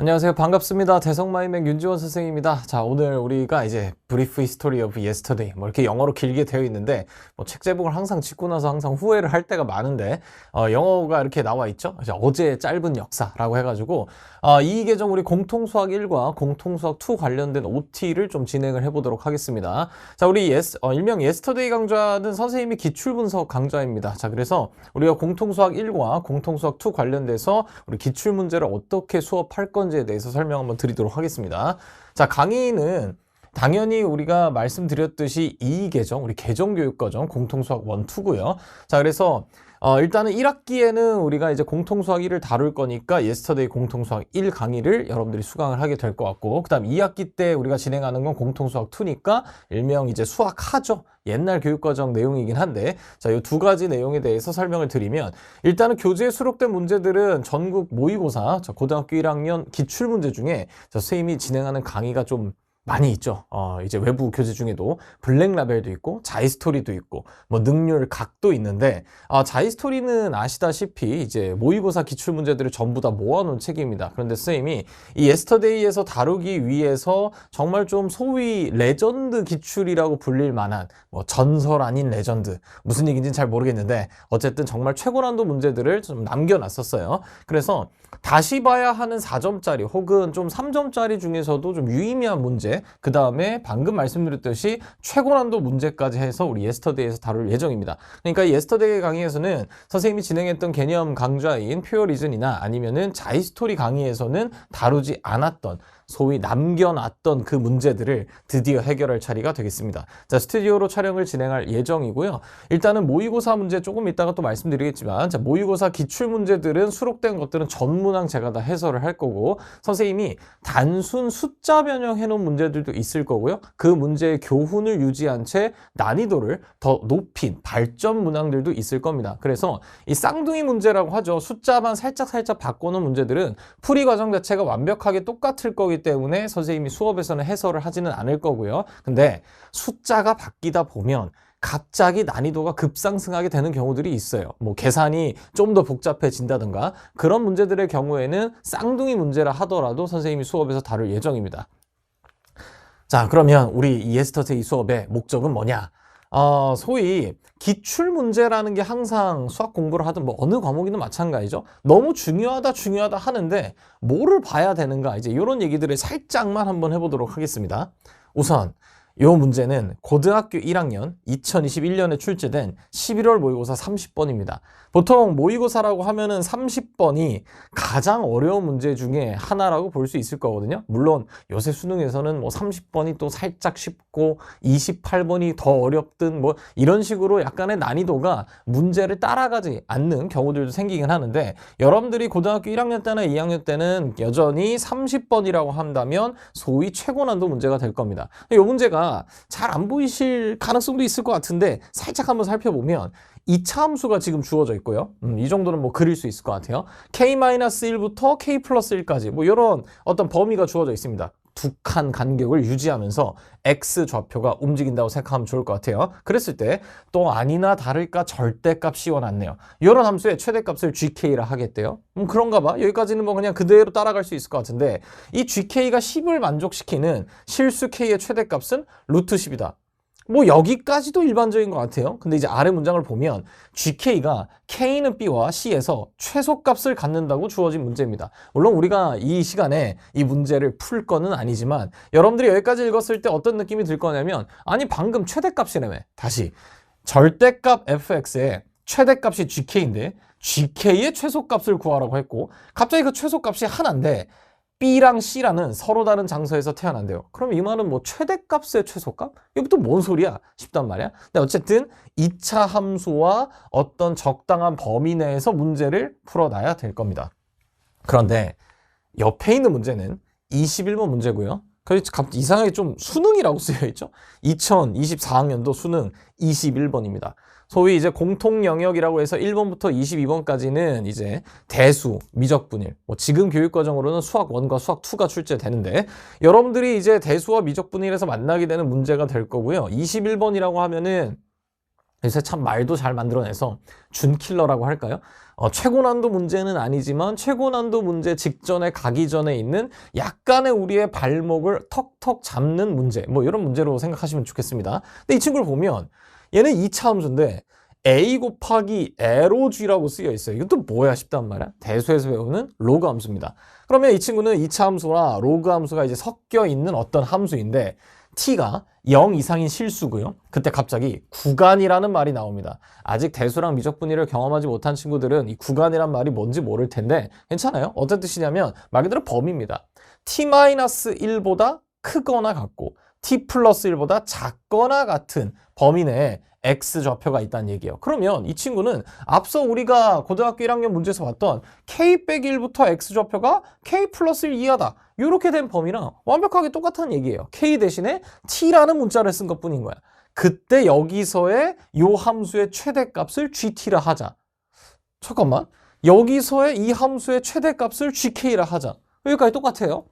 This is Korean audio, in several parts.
안녕하세요. 반갑습니다. 대성마이맥 윤지원 선생입니다. 자, 오늘 우리가 이제 Brief History of Yesterday 뭐 이렇게 영어로 길게 되어 있는데 뭐 책 제목을 항상 짓고 나서 항상 후회를 할 때가 많은데 영어가 이렇게 나와 있죠. 어제의 짧은 역사라고 해가지고 이 계정 우리 공통수학 1과 공통수학 2 관련된 OT를 좀 진행을 해보도록 하겠습니다. 자, 우리 일명 Yesterday 강좌는 선생님이 기출분석 강좌입니다. 자, 그래서 우리가 공통수학 1과 공통수학 2 관련돼서 우리 기출문제를 어떻게 수업할 건지에 대해서 설명 한번 드리도록 하겠습니다. 자, 강의는 당연히 우리가 말씀드렸듯이 이 계정, 우리 계정교육과정 공통수학 1, 2고요. 자, 그래서 일단은 1학기에는 우리가 이제 공통수학 1을 다룰 거니까 Yesterday 공통수학 1 강의를 여러분들이 수강을 하게 될 것 같고, 그 다음 2학기 때 우리가 진행하는 건 공통수학 2니까 일명 이제 수학하죠. 옛날 교육과정 내용이긴 한데, 자, 이 두 가지 내용에 대해서 설명을 드리면, 일단은 교재에 수록된 문제들은 전국 모의고사, 고등학교 1학년 기출문제 중에 선생님이 진행하는 강의가 좀 많이 있죠. 이제 외부 교재 중에도 블랙라벨도 있고 자이스토리도 있고 뭐 능률 각도 있는데, 자이스토리는 아시다시피 이제 모의고사 기출 문제들을 전부 다 모아놓은 책입니다. 그런데 선생님이 이 예스터데이에서 다루기 위해서 정말 좀 소위 레전드 기출이라고 불릴 만한 뭐 전설 아닌 레전드, 무슨 얘기인지는 잘 모르겠는데 어쨌든 정말 최고 난도 문제들을 좀 남겨놨었어요. 그래서 다시 봐야 하는 4점짜리 혹은 좀 3점짜리 중에서도 좀 유의미한 문제, 그 다음에 방금 말씀드렸듯이 최고 난도 문제까지 해서 우리 예스터데이에서 다룰 예정입니다. 그러니까 예스터데이 강의에서는 선생님이 진행했던 개념 강좌인 퓨어리즌이나 아니면은 자이스토리 강의에서는 다루지 않았던 소위 남겨놨던 그 문제들을 드디어 해결할 차례가 되겠습니다. 자, 스튜디오로 촬영을 진행할 예정이고요. 일단은 모의고사 문제 조금 이따가 또 말씀드리겠지만, 자, 모의고사 기출 문제들은 수록된 것들은 전문항 제가 다 해설을 할 거고, 선생님이 단순 숫자 변형해 놓은 문제들도 있을 거고요. 그 문제의 교훈을 유지한 채 난이도를 더 높인 발전 문항들도 있을 겁니다. 그래서 이 쌍둥이 문제라고 하죠. 숫자만 살짝 바꿔놓은 문제들은 풀이 과정 자체가 완벽하게 똑같을 거기 때문에 선생님이 수업에서는 해설을 하지는 않을 거고요. 근데 숫자가 바뀌다 보면 갑자기 난이도가 급상승하게 되는 경우들이 있어요. 뭐 계산이 좀 더 복잡해진다든가 그런 문제들의 경우에는 쌍둥이 문제라 하더라도 선생님이 수업에서 다룰 예정입니다. 자, 그러면 우리 이 예스터데이 수업의 목적은 뭐냐? 소위 기출문제라는 게 항상 수학 공부를 하든 뭐 어느 과목이든 마찬가지죠. 너무 중요하다 하는데 뭐를 봐야 되는가, 이제 이런 얘기들을 살짝만 한번 해보도록 하겠습니다. 우선 이 문제는 고등학교 1학년 2021년에 출제된 11월 모의고사 30번입니다. 보통 모의고사라고 하면은 30번이 가장 어려운 문제 중에 하나라고 볼 수 있을 거거든요. 물론 요새 수능에서는 뭐 30번이 또 살짝 쉽고 28번이 더 어렵든 뭐 이런 식으로 약간의 난이도가 문제를 따라가지 않는 경우들도 생기긴 하는데, 여러분들이 고등학교 1학년 때나 2학년 때는 여전히 30번이라고 한다면 소위 최고 난도 문제가 될 겁니다. 이 문제가 잘 안 보이실 가능성도 있을 것 같은데 살짝 한번 살펴보면 2차 함수가 지금 주어져 있고요. 이 정도는 뭐 그릴 수 있을 것 같아요. k-1부터 k+1까지 뭐 이런 어떤 범위가 주어져 있습니다. 두 칸 간격을 유지하면서 x 좌표가 움직인다고 생각하면 좋을 것 같아요. 그랬을 때 또 아니나 다를까 절대값 씌워놨네요. 이런 함수의 최대값을 gk라 하겠대요. 그런가 봐. 여기까지는 뭐 그냥 그대로 따라갈 수 있을 것 같은데, 이 gk가 10을 만족시키는 실수 k의 최대값은 루트 10이다. 뭐 여기까지도 일반적인 것 같아요. 근데 이제 아래 문장을 보면 GK가 K는 B와 C에서 최소값을 갖는다고 주어진 문제입니다. 물론 우리가 이 시간에 이 문제를 풀 거는 아니지만 여러분들이 여기까지 읽었을 때 어떤 느낌이 들 거냐면, 아니 방금 최대값이라며. 다시 절대값 fx의 최대값이 GK인데 GK의 최소값을 구하라고 했고, 갑자기 그 최소값이 하나인데 B랑 C라는 서로 다른 장소에서 태어난대요. 그럼 이 말은 뭐 최대값의 최소값? 이것도 뭔 소리야 싶단 말이야. 근데 어쨌든 2차 함수와 어떤 적당한 범위 내에서 문제를 풀어놔야 될 겁니다. 그런데 옆에 있는 문제는 21번 문제고요. 이상하게 좀 수능이라고 쓰여있죠. 2024학년도 수능 21번입니다. 소위 이제 공통 영역이라고 해서 1번부터 22번까지는 이제 대수, 미적분일, 뭐 지금 교육과정으로는 수학 1과 수학 2가 출제되는데, 여러분들이 이제 대수와 미적분일에서 만나게 되는 문제가 될 거고요. 21번이라고 하면은 요새 참 말도 잘 만들어내서 준킬러라고 할까요? 최고 난도 문제는 아니지만 최고 난도 문제 직전에 가기 전에 있는 약간의 우리의 발목을 턱턱 잡는 문제, 뭐 이런 문제로 생각하시면 좋겠습니다. 근데 이 친구를 보면 얘는 2차 함수인데 a 곱하기 LOG라고 쓰여 있어요. 이건 또 뭐야 싶단 말이야. 대수에서 배우는 로그 함수입니다. 그러면 이 친구는 2차 함수와 로그 함수가 이제 섞여 있는 어떤 함수인데 t가 0 이상인 실수고요. 그때 갑자기 구간이라는 말이 나옵니다. 아직 대수랑 미적분위를 경험하지 못한 친구들은 이 구간이란 말이 뭔지 모를 텐데 괜찮아요. 어떤 뜻이냐면 말 그대로 범위입니다. t-1보다 크거나 같고 t 플러스 1보다 작거나 같은 범위 내에 x 좌표가 있다는 얘기예요. 그러면 이 친구는 앞서 우리가 고등학교 1학년 문제에서 봤던 k-1부터 x 좌표가 k 플러스 1 이하다. 이렇게 된 범위랑 완벽하게 똑같은 얘기예요. k 대신에 t라는 문자를 쓴 것뿐인 거야. 그때 여기서의 이 함수의 최대값을 gt라 하자. 잠깐만. 여기서의 이 함수의 최대값을 gk라 하자. 여기까지 똑같아요.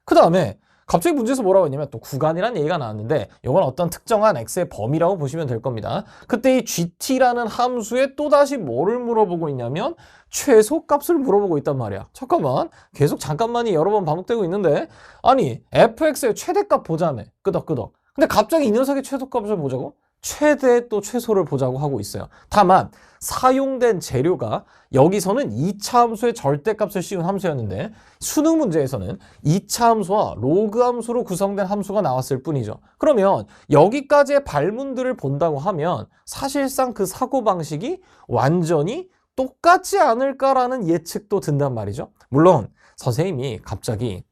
그 다음에 갑자기 문제에서 뭐라고 했냐면 또 구간이라는 얘기가 나왔는데 이건 어떤 특정한 x의 범위라고 보시면 될 겁니다. 그때 이 gt라는 함수에 또다시 뭐를 물어보고 있냐면 최소값을 물어보고 있단 말이야. 잠깐만, 계속 잠깐만이 여러 번 반복되고 있는데 아니 fx의 최대값 보자며 끄덕끄덕. 근데 갑자기 이 녀석의 최소값을 보자고? 최대 또 최소를 보자고 하고 있어요. 다만 사용된 재료가 여기서는 2차 함수의 절대값을 씌운 함수였는데 수능 문제에서는 2차 함수와 로그 함수로 구성된 함수가 나왔을 뿐이죠. 그러면 여기까지의 발문들을 본다고 하면 사실상 그 사고방식이 완전히 똑같지 않을까라는 예측도 든단 말이죠. 물론 선생님이 갑자기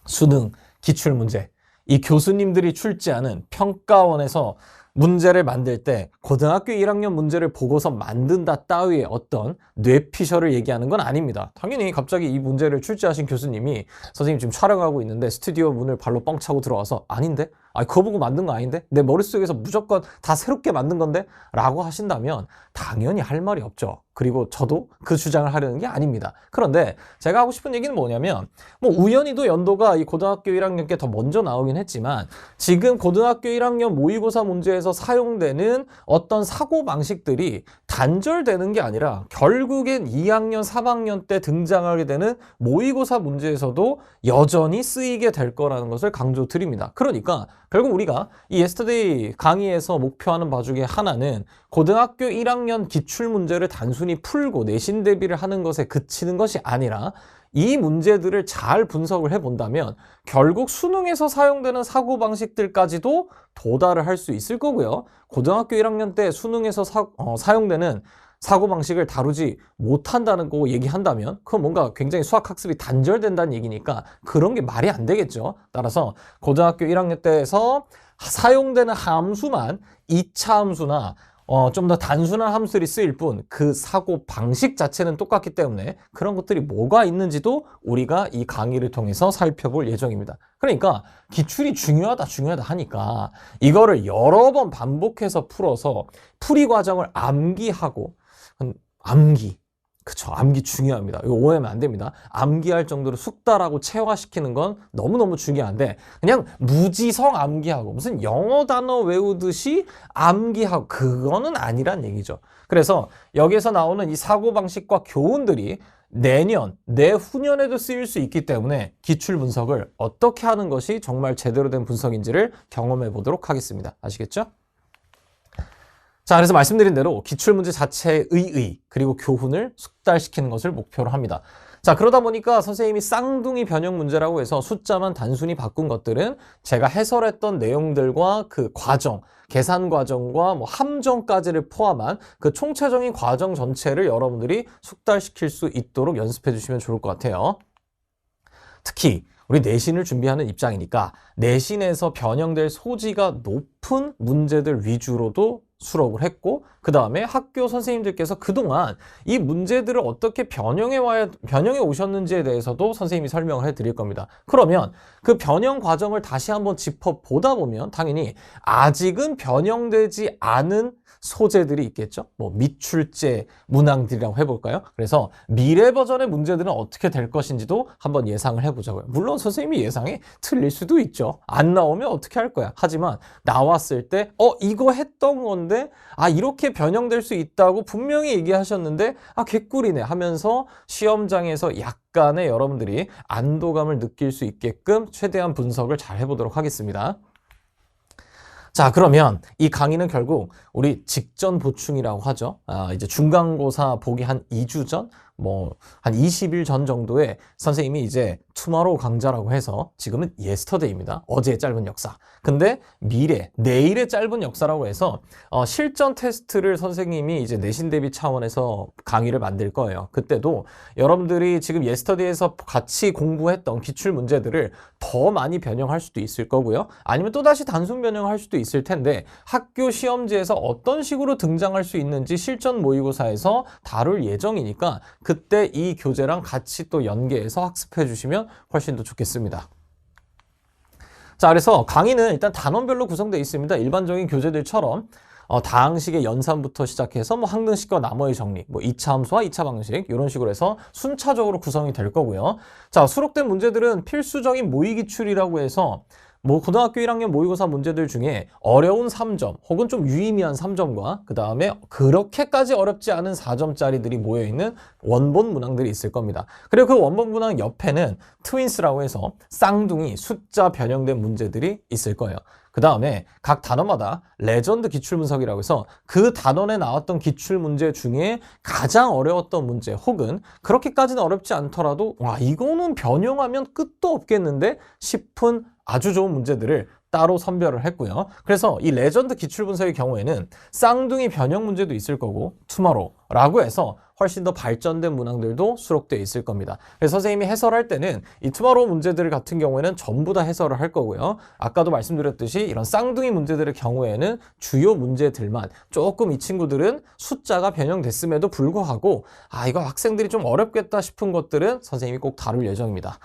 수능 기출문제, 이 교수님들이 출제하는 평가원에서 문제를 만들 때 고등학교 1학년 문제를 보고서 만든다 따위의 어떤 뇌피셜을 얘기하는 건 아닙니다. 당연히 갑자기 이 문제를 출제하신 교수님이 선생님 지금 촬영하고 있는데 스튜디오 문을 발로 뻥 차고 들어와서 아닌데? 아니 그거 보고 만든 거 아닌데? 내 머릿속에서 무조건 다 새롭게 만든 건데? 라고 하신다면 당연히 할 말이 없죠. 그리고 저도 그 주장을 하려는 게 아닙니다. 그런데 제가 하고 싶은 얘기는 뭐냐면 뭐 우연히도 연도가 이 고등학교 1학년께 더 먼저 나오긴 했지만 지금 고등학교 1학년 모의고사 문제에서 사용되는 어떤 사고방식들이 단절되는 게 아니라 결국엔 2학년, 3학년 때 등장하게 되는 모의고사 문제에서도 여전히 쓰이게 될 거라는 것을 강조드립니다. 그러니까 결국 우리가 이 예스터데이 강의에서 목표하는 바 중에 하나는 고등학교 1학년 기출문제를 단순히 풀고 내신 대비를 하는 것에 그치는 것이 아니라 이 문제들을 잘 분석을 해본다면 결국 수능에서 사용되는 사고방식들까지도 도달을 할 수 있을 거고요. 고등학교 1학년 때 수능에서 사용되는 사고방식을 다루지 못한다는 거 얘기한다면 그건 뭔가 굉장히 수학학습이 단절된다는 얘기니까 그런 게 말이 안 되겠죠. 따라서 고등학교 1학년 때에서 사용되는 함수만 2차 함수나 좀 더 단순한 함수들이 쓰일 뿐 그 사고 방식 자체는 똑같기 때문에 그런 것들이 뭐가 있는지도 우리가 이 강의를 통해서 살펴볼 예정입니다. 그러니까 기출이 중요하다 하니까 이거를 여러 번 반복해서 풀어서 풀이 과정을 암기하고 그쵸, 암기 중요합니다. 이거 오해하면 안 됩니다. 암기할 정도로 숙달하고 체화시키는 건 너무너무 중요한데 그냥 무지성 암기하고 무슨 영어 단어 외우듯이 암기하고 그거는 아니란 얘기죠. 그래서 여기서 나오는 이 사고방식과 교훈들이 내년, 내후년에도 쓰일 수 있기 때문에 기출 분석을 어떻게 하는 것이 정말 제대로 된 분석인지를 경험해 보도록 하겠습니다. 아시겠죠? 자, 그래서 말씀드린 대로 기출문제 자체의 의의 그리고 교훈을 숙달시키는 것을 목표로 합니다. 자, 그러다 보니까 선생님이 쌍둥이 변형 문제라고 해서 숫자만 단순히 바꾼 것들은 제가 해설했던 내용들과 그 과정, 계산 과정과 뭐 함정까지를 포함한 그 총체적인 과정 전체를 여러분들이 숙달시킬 수 있도록 연습해 주시면 좋을 것 같아요. 특히 우리 내신을 준비하는 입장이니까 내신에서 변형될 소지가 높은 문제들 위주로도 수록을 했고 그 다음에 학교 선생님들께서 그동안 이 문제들을 어떻게 변형해 오셨는지에 대해서도 선생님이 설명을 해드릴 겁니다. 그러면 그 변형 과정을 다시 한번 짚어보다 보면 당연히 아직은 변형되지 않은 소재들이 있겠죠. 뭐 밑출제 문항들이라고 해볼까요? 그래서 미래 버전의 문제들은 어떻게 될 것인지도 한번 예상을 해보자고요. 물론 선생님이 예상이 틀릴 수도 있죠. 안 나오면 어떻게 할 거야. 하지만 나왔을 때 이거 했던 건데 이렇게 변형될 수 있다고 분명히 얘기하셨는데 개꿀이네 하면서 시험장에서 약간의 여러분들이 안도감을 느낄 수 있게끔 최대한 분석을 잘 해보도록 하겠습니다. 자, 그러면 이 강의는 결국 우리 직전 보충이라고 하죠. 이제 중간고사 보기 한 2주 전, 한 20일 전 정도에 선생님이 이제 투마로우 강좌라고 해서 지금은 yesterday입니다. 어제의 짧은 역사. 근데 미래, 내일의 짧은 역사라고 해서 실전 테스트를 선생님이 이제 내신 대비 차원에서 강의를 만들 거예요. 그때도 여러분들이 지금 yesterday에서 같이 공부했던 기출 문제들을 더 많이 변형할 수도 있을 거고요. 아니면 또다시 단순 변형할 수도 있을 텐데 학교 시험지에서 어떤 식으로 등장할 수 있는지 실전 모의고사에서 다룰 예정이니까 그때 이 교재랑 같이 또 연계해서 학습해 주시면 훨씬 더 좋겠습니다. 자, 그래서 강의는 일단 단원별로 구성되어 있습니다. 일반적인 교재들처럼 다항식의 연산부터 시작해서 항등식과 나머지 정리, 2차 함수와 2차 방식 이런 식으로 해서 순차적으로 구성이 될 거고요. 자, 수록된 문제들은 필수적인 모의기출이라고 해서 고등학교 1학년 모의고사 문제들 중에 어려운 3점 혹은 좀 유의미한 3점과 그 다음에 그렇게까지 어렵지 않은 4점짜리들이 모여있는 원본 문항들이 있을 겁니다. 그리고 그 원본 문항 옆에는 트윈스라고 해서 쌍둥이 숫자 변형된 문제들이 있을 거예요. 그 다음에 각 단원마다 레전드 기출분석이라고 해서 그 단원에 나왔던 기출문제 중에 가장 어려웠던 문제 혹은 그렇게까지는 어렵지 않더라도 이거는 변형하면 끝도 없겠는데 싶은 아주 좋은 문제들을 따로 선별을 했고요. 그래서 이 레전드 기출분석의 경우에는 쌍둥이 변형 문제도 있을 거고 투마로우라고 해서 훨씬 더 발전된 문항들도 수록되어 있을 겁니다. 그래서 선생님이 해설할 때는 이 투마로우 문제들 같은 경우에는 전부 다 해설을 할 거고요. 아까도 말씀드렸듯이 이런 쌍둥이 문제들의 경우에는 주요 문제들만 조금 이 친구들은 숫자가 변형됐음에도 불구하고 이거 학생들이 좀 어렵겠다 싶은 것들은 선생님이 꼭 다룰 예정입니다.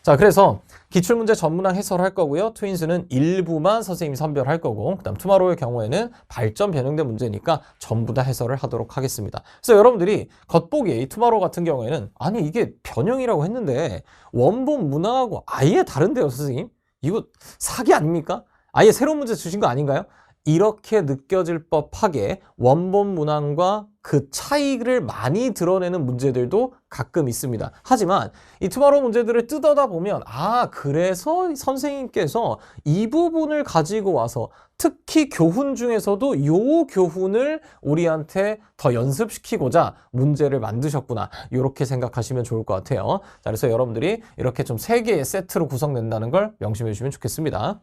자, 그래서 기출문제 전문항 해설할 거고요. 트윈스는 일부만 선생님이 선별할 거고, 그 다음 투마로우의 경우에는 발전 변형된 문제니까 전부 다 해설을 하도록 하겠습니다. 그래서 여러분들이 겉보기에 이 투마로우 같은 경우에는 이게 변형이라고 했는데 원본 문항하고 아예 다른데요, 선생님? 이거 사기 아닙니까? 아예 새로운 문제 주신 거 아닌가요? 이렇게 느껴질 법하게 원본 문항과 그 차이를 많이 드러내는 문제들도 가끔 있습니다. 하지만 이 투마로우 문제들을 뜯어다 보면 그래서 선생님께서 이 부분을 가지고 와서 특히 교훈 중에서도 이 교훈을 우리한테 더 연습시키고자 문제를 만드셨구나. 이렇게 생각하시면 좋을 것 같아요. 자, 그래서 여러분들이 이렇게 좀 3개의 세트로 구성된다는 걸 명심해 주시면 좋겠습니다.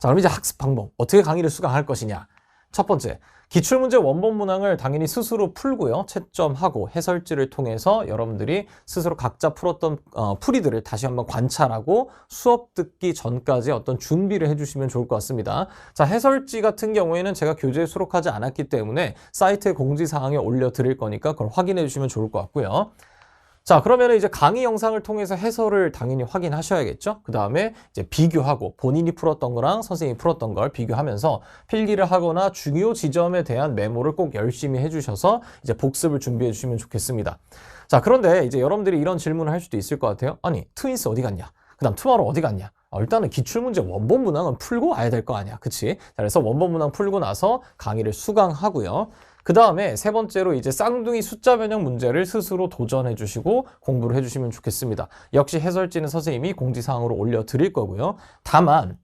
자, 그럼 이제 학습 방법. 어떻게 강의를 수강할 것이냐. 첫 번째, 기출문제 원본 문항을 당연히 스스로 풀고요. 채점하고 해설지를 통해서 여러분들이 스스로 각자 풀었던 풀이들을 다시 한번 관찰하고 수업 듣기 전까지 어떤 준비를 해주시면 좋을 것 같습니다. 자, 해설지 같은 경우에는 제가 교재에 수록하지 않았기 때문에 사이트에 공지사항에 올려드릴 거니까 그걸 확인해 주시면 좋을 것 같고요. 자, 그러면 이제 강의 영상을 통해서 해설을 당연히 확인하셔야겠죠? 그 다음에 이제 비교하고 본인이 풀었던 거랑 선생님이 풀었던 걸 비교하면서 필기를 하거나 중요 지점에 대한 메모를 꼭 열심히 해주셔서 이제 복습을 준비해 주시면 좋겠습니다. 자, 그런데 이제 여러분들이 이런 질문을 할 수도 있을 것 같아요. 트윈스 어디 갔냐? 그 다음 투마로우 어디 갔냐? 일단은 기출문제 원본 문항은 풀고 와야 될 거 아니야. 그치? 자, 그래서 원본 문항 풀고 나서 강의를 수강하고요. 그 다음에 세 번째로 이제 쌍둥이 숫자 변형 문제를 스스로 도전해 주시고 공부를 해주시면 좋겠습니다. 역시 해설지는 선생님이 공지사항으로 올려드릴 거고요. 다만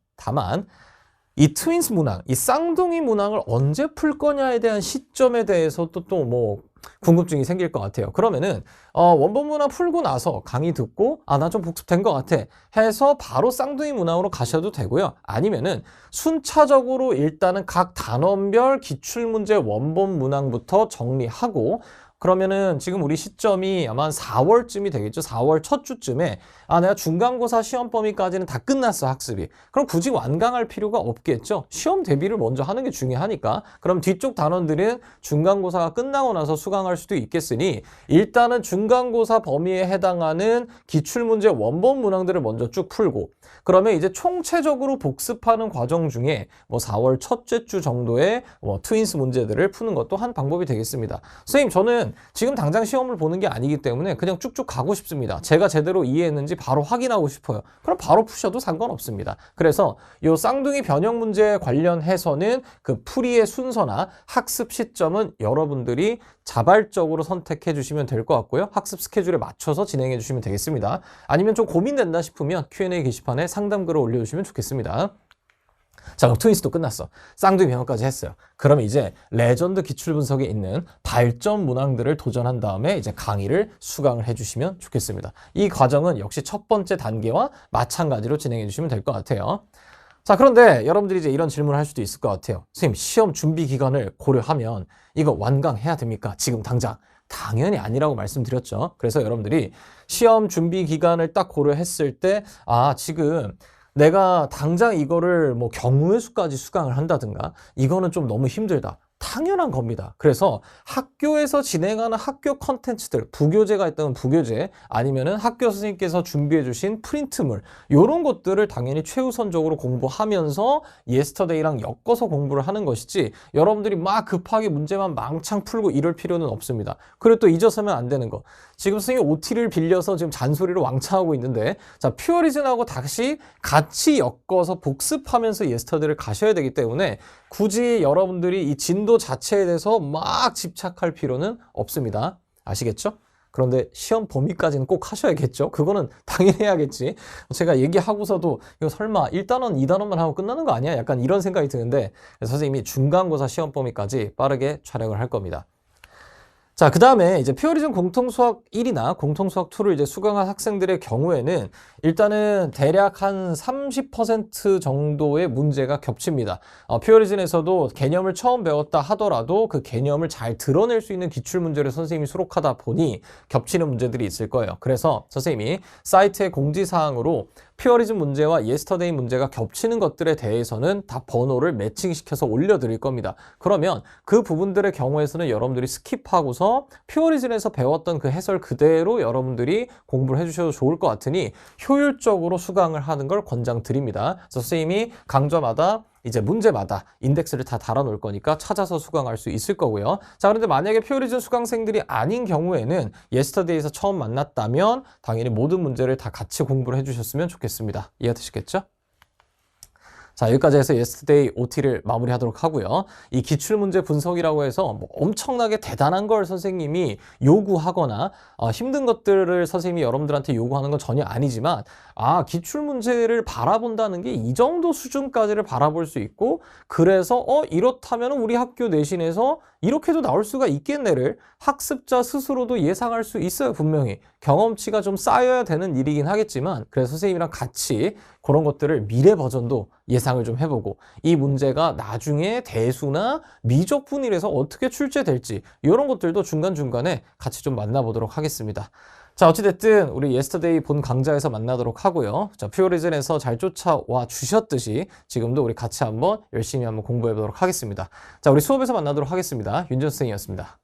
이 트윈스 문항, 이 쌍둥이 문항을 언제 풀 거냐에 대한 시점에 대해서도 또 궁금증이 생길 것 같아요. 그러면은 원본 문항 풀고 나서 강의 듣고 나 좀 복습된 것 같아 해서 바로 쌍둥이 문항으로 가셔도 되고요. 아니면은 순차적으로 일단은 각 단원별 기출문제 원본 문항부터 정리하고 그러면은 지금 우리 시점이 아마 한 4월쯤이 되겠죠. 4월 첫 주쯤에 내가 중간고사 시험 범위까지는 다 끝났어, 학습이. 그럼 굳이 완강할 필요가 없겠죠. 시험 대비를 먼저 하는 게 중요하니까. 그럼 뒤쪽 단원들은 중간고사가 끝나고 나서 수강할 수도 있겠으니 일단은 중간고사 범위에 해당하는 기출문제 원본 문항들을 먼저 쭉 풀고, 그러면 이제 총체적으로 복습하는 과정 중에 뭐 4월 첫째 주 정도의 트윈스 문제들을 푸는 것도 한 방법이 되겠습니다. 선생님, 저는 지금 당장 시험을 보는 게 아니기 때문에 그냥 쭉쭉 가고 싶습니다. 제가 제대로 이해했는지 바로 확인하고 싶어요. 그럼 바로 푸셔도 상관없습니다. 그래서 이 쌍둥이 변형 문제 관련해서는 그 풀이의 순서나 학습 시점은 여러분들이 자발적으로 선택해 주시면 될 것 같고요. 학습 스케줄에 맞춰서 진행해 주시면 되겠습니다. 아니면 좀 고민된다 싶으면 Q&A 게시판에 상담글을 올려주시면 좋겠습니다. 자, 그럼 트윈스도 끝났어. 쌍둥이 변형까지 했어요. 그러면 이제 레전드 기출 분석에 있는 발전 문항들을 도전한 다음에 이제 강의를 수강을 해주시면 좋겠습니다. 이 과정은 역시 첫 번째 단계와 마찬가지로 진행해 주시면 될 것 같아요. 자, 그런데 여러분들이 이제 이런 질문을 할 수도 있을 것 같아요. 선생님, 시험 준비 기간을 고려하면 이거 완강해야 됩니까? 지금 당장. 당연히 아니라고 말씀드렸죠. 그래서 여러분들이 시험 준비 기간을 딱 고려했을 때, 지금 내가 당장 이거를 뭐 경우의 수까지 수강을 한다든가, 이거는 좀 너무 힘들다. 당연한 겁니다. 그래서 학교에서 진행하는 학교 컨텐츠들, 부교재가 있다면 부교재, 아니면은 학교 선생님께서 준비해 주신 프린트물, 이런 것들을 당연히 최우선적으로 공부하면서 예스터데이랑 엮어서 공부를 하는 것이지, 여러분들이 막 급하게 문제만 망창 풀고 이럴 필요는 없습니다. 그리고 또 잊어서면 안 되는 거, 지금 선생님 OT를 빌려서 지금 잔소리를 왕창하고 있는데, 자, 퓨어리즌하고 다시 같이 엮어서 복습하면서 예스터데이를 가셔야 되기 때문에 굳이 여러분들이 이 진도 자체에 대해서 막 집착할 필요는 없습니다. 아시겠죠? 그런데 시험 범위까지는 꼭 하셔야겠죠? 그거는 당연히 해야겠지. 제가 얘기하고서도 이거 설마 1단원, 2단원만 하고 끝나는 거 아니야? 약간 이런 생각이 드는데, 선생님이 중간고사 시험 범위까지 빠르게 촬영을 할 겁니다. 자, 그 다음에 이제 퓨어리즘 공통수학 1이나 공통수학 2를 이제 수강한 학생들의 경우에는 일단은 대략 한 30% 정도의 문제가 겹칩니다. 퓨어리즘에서도 개념을 처음 배웠다 하더라도 그 개념을 잘 드러낼 수 있는 기출문제를 선생님이 수록하다 보니 겹치는 문제들이 있을 거예요. 그래서 선생님이 사이트의 공지사항으로 퓨어리즘 문제와 예스터데이 문제가 겹치는 것들에 대해서는 다 번호를 매칭시켜서 올려드릴 겁니다. 그러면 그 부분들의 경우에서는 여러분들이 스킵하고서 퓨어리즘에서 배웠던 그 해설 그대로 여러분들이 공부를 해주셔도 좋을 것 같으니 효율적으로 수강을 하는 걸 권장드립니다. 그래서 선생님이 강좌마다 이제 문제마다 인덱스를 다 달아놓을 거니까 찾아서 수강할 수 있을 거고요. 자, 그런데 만약에 퓨어리즘 수강생들이 아닌 경우에는 예스터데이에서 처음 만났다면 당연히 모든 문제를 다 같이 공부를 해주셨으면 좋겠습니다. 이해되시겠죠? 자, 여기까지 해서 예스터데이 OT를 마무리하도록 하고요. 이 기출문제 분석이라고 해서 뭐 엄청나게 대단한 걸 선생님이 요구하거나 힘든 것들을 선생님이 여러분들한테 요구하는 건 전혀 아니지만, 기출문제를 바라본다는 게 이 정도 수준까지를 바라볼 수 있고, 그래서 이렇다면 우리 학교 내신에서 이렇게도 나올 수가 있겠네를 학습자 스스로도 예상할 수 있어요. 분명히 경험치가 좀 쌓여야 되는 일이긴 하겠지만, 그래서 선생님이랑 같이 그런 것들을 미래 버전도 예상을 좀 해보고, 이 문제가 나중에 대수나 미적분일에서 어떻게 출제될지 이런 것들도 중간중간에 같이 좀 만나보도록 하겠습니다. 자, 어찌됐든 우리 예스터데이 본 강좌에서 만나도록 하고요. 자, 퓨어리즘에서 잘 쫓아와 주셨듯이 지금도 우리 같이 한번 열심히 한번 공부해 보도록 하겠습니다. 자, 우리 수업에서 만나도록 하겠습니다. 윤전 선생님이었습니다.